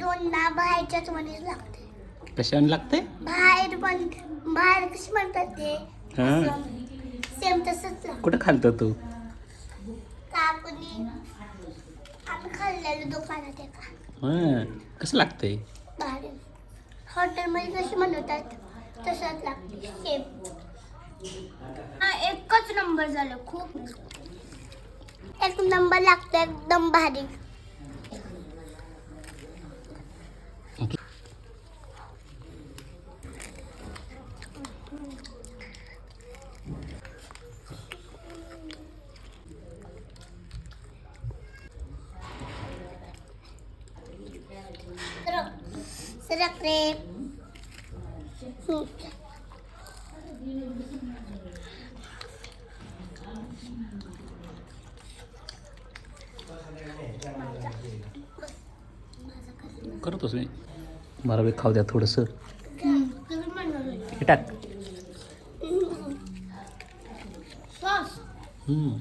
दोनदा बाहेरच्याच मध्येच लागते. कशाने लागते? बाहेर पण बाहेर कशी म्हणतात ते हा. सेम तसंच लागतं. कुठं खालतो तू? काकुनी आम्ही खाल्लेलं दुकानात एका हा. कसं लागतंय? बाहेर हॉटेलमध्ये कशी बनवतात तसंच लागते सेम. हा एकच नंबर झालं. खूप एक नंबर लागतो एकदम भारी. सरक रे. करतोस मी. मला बी खाऊ द्या थोडंसं. हे टाक. सॉस हम्म.